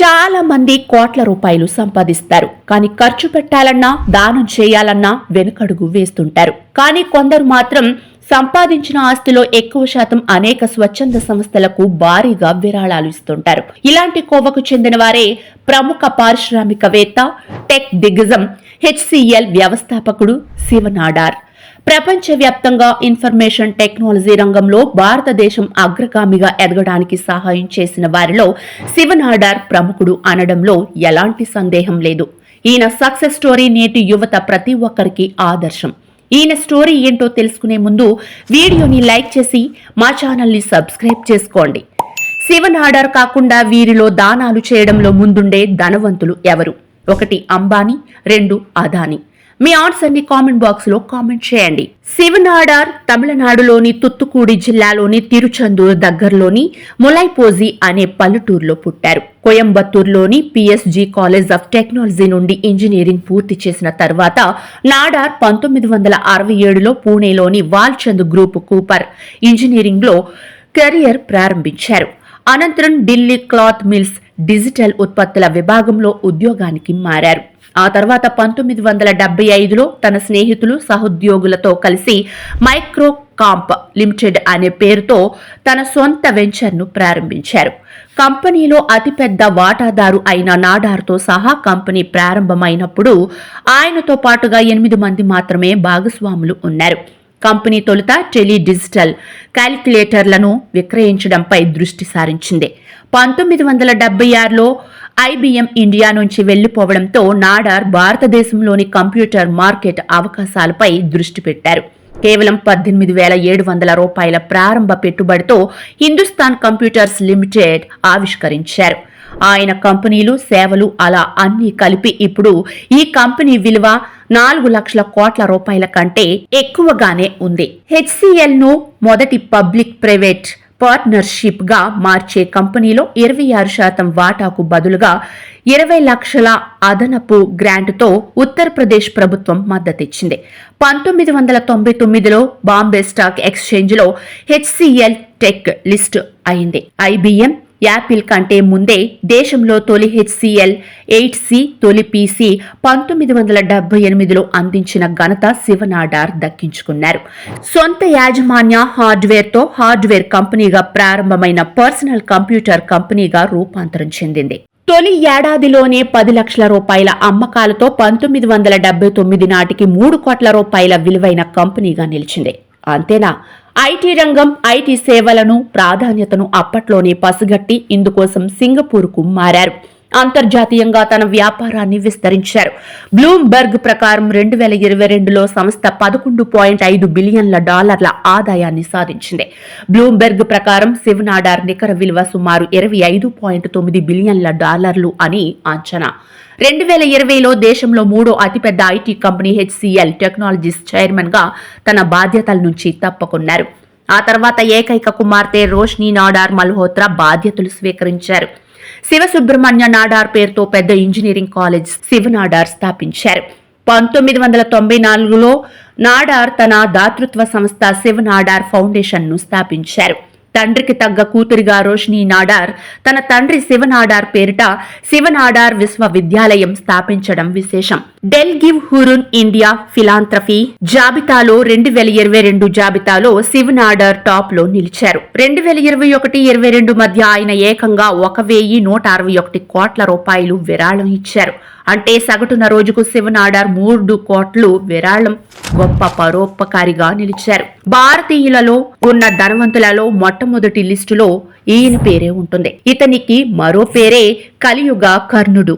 చాలా మంది కోట్ల రూపాయలు సంపాదిస్తారు. కానీ ఖర్చు పెట్టాలన్నా దానం చేయాలన్నా వెనుకడుగు వేస్తుంటారు. కానీ కొందరు మాత్రం సంపాదించిన ఆస్తిలో ఎక్కువ శాతం అనేక స్వచ్ఛంద సంస్థలకు భారీగా విరాళాలు ఇస్తుంటారు. ఇలాంటి కోవకు చెందిన వారే ప్రముఖ పారిశ్రామికవేత్త, టెక్ దిగ్గజం HCL వ్యవస్థాపకుడు శివ నాడార్. ప్రపంచవ్యాప్తంగా ఇన్ఫర్మేషన్ టెక్నాలజీ రంగంలో భారతదేశం అగ్రగామిగా ఎదగడానికి సహాయం చేసిన వారిలో శివ నాడార్ ప్రముఖుడు అనడంలో ఎలాంటి సందేహం లేదు. ఈయన సక్సెస్ స్టోరీ నేటి యువత ప్రతి ఒక్కరికి ఆదర్శం. ఈయన స్టోరీ ఏంటో తెలుసుకునే ముందు వీడియోని లైక్ చేసి మా ఛానల్ని సబ్స్క్రైబ్ చేసుకోండి. శివ నాడార్ కాకుండా వీరిలో దానాలు చేయడంలో ముందుండే ధనవంతులు ఎవరు? 1 అంబానీ, 2 అదానీ. మీ ఆన్సర్ ని కామెంట్ బాక్స్ లో కామెంట్ చేయండి. శివ నాడార్ తమిళనాడులోని తుత్తుకూడి జిల్లాలోని తిరుచందూర్ దగ్గరలోని ములైపోజి అనే పల్లెటూరులో పుట్టారు. కోయంబత్తూరులోని PSG కాలేజ్ ఆఫ్ టెక్నాలజీ నుండి ఇంజనీరింగ్ పూర్తి చేసిన తర్వాత నాడార్ 1967లో పూణేలోని వాల్చంద్ గ్రూప్ కూపర్ ఇంజనీరింగ్ లో కెరియర్ ప్రారంభించారు. అనంతరం ఢిల్లీ క్లాత్ మిల్స్ డిజిటల్ ఉత్పత్తుల విభాగంలో ఉద్యోగానికి మారారు. ఆ తర్వాత 1975లో తన స్నేహితులు సహోద్యోగులతో కలిసి మైక్రోకాంప్ లిమిటెడ్ అనే పేరుతో తన సొంత వెంచర్ను ప్రారంభించారు. కంపెనీలో అతిపెద్ద వాటాదారు అయిన నాడార్తో సహా కంపెనీ ప్రారంభమైనప్పుడు ఆయనతో పాటుగా 8 మంది మాత్రమే భాగస్వాములు ఉన్నారు. కంపెనీ తొలుత టెలి డిజిటల్ క్యాలిక్యులేటర్లను విక్రయించడంపై దృష్టి సారించింది. 1976లో IBM ఇండియా నుంచి వెళ్లిపోవడంతో నాడార్ భారతదేశంలోని కంప్యూటర్ మార్కెట్ అవకాశాలపై దృష్టి పెట్టారు. కేవలం 18,700 రూపాయల ప్రారంభ పెట్టుబడితో హిందుస్థాన్ కంప్యూటర్స్ లిమిటెడ్ ఆవిష్కరించారు. ఆయన కంపెనీలు, సేవలు అలా అన్ని కలిపి ఇప్పుడు ఈ కంపెనీ విలువ 4 లక్షల కోట్ల రూపాయల కంటే ఎక్కువగానే ఉంది. HCL ను మొదటి పబ్లిక్ ప్రైవేట్ పార్ట్నర్షిప్ గా మార్చే కంపెనీలో 26% వాటాకు బదులుగా 20 లక్షల అదనపు గ్రాంట్తో ఉత్తరప్రదేశ్ ప్రభుత్వం మద్దతిచ్చింది. 1999లో బాంబే స్టాక్ ఎక్స్చేంజ్లో HCL టెక్ లిస్ట్ అయింది. IBM, యాపిల్ కంటే ముందే దేశంలో తొలి HCL 8C, తొలి PC 1978లో అందించిన ఘనత శివ నాడార్ దక్కించుకున్నారు. సొంత యాజమాన్య హార్డ్వేర్తో హార్డ్వేర్ కంపెనీగా ప్రారంభమైన పర్సనల్ కంప్యూటర్ కంపెనీగా రూపాంతరం చెందింది. తొలి ఏడాదిలోనే 10 లక్షల రూపాయల అమ్మకాలతో 1979 నాటికి 3 కోట్ల రూపాయల విలువైన కంపెనీగా నిలిచింది. అంతేనా? ఐటీ రంగం, ఐటీ సేవలను ప్రాధాన్యతను అప్పట్లోనే పసిగట్టి ఇందుకోసం సింగపూర్కు మారారు. అంతర్జాతీయంగా తన వ్యాపారాన్ని విస్తరించారు. బ్లూంబర్గ్ ప్రకారం 2022లో సంస్థ $11.5 బిలియన్ల ఆదాయాన్ని సాధించింది. బ్లూంబెర్గ్ ప్రకారం శివ నాడార్ నికర విలువ సుమారు $25.9 బిలియన్ల అని అంచనా. 2020లో దేశంలో 3వ అతిపెద్ద IT company HCL technologies chairman గా తన బాధ్యతల నుంచి తప్పుకున్నారు. ఆ తర్వాత ఏకైక కుమార్తె రోష్ని నాడార్ మల్హోత్రా బాధ్యతలు స్వీకరించారు. శివ సుబ్రహ్మణ్య నాడార్ పేరుతో పెద్ద ఇంజనీరింగ్ కాలేజ్ శివ నాడార్ స్థాపించారు. 1994లో నాడార్ తన దాతృత్వ సంస్థ శివ నాడార్ ఫౌండేషన్ ను స్థాపించారు. తండ్రికి తగ్గ కూతురిగా రోష్ని నాడార్ తన తండ్రి శివ నాడార్ పేరిట శివ నాడార్ విశ్వవిద్యాలయం స్థాపించడం విశేషం. EdelGive Hurun India philanthropy జాబితాలో 2022 జాబితాలో శివ నాడార్ టాప్ లో నిలిచారు. 2021-22 మధ్య ఆయన ఏకంగా 1,161 కోట్ల రూపాయలు విరాళం ఇచ్చారు. అంటే సగటున రోజుకు శివ నాడార్ 3 కోట్లు విరాళం. గొప్ప పరోపకారిగా నిలిచారు. భారతీయులలో ఉన్న ధనవంతులలో మొట్టమొదటి లిస్టులో ఈయన పేరే ఉంటుంది. ఇతనికి మరో పేరే కలియుగ కర్ణుడు.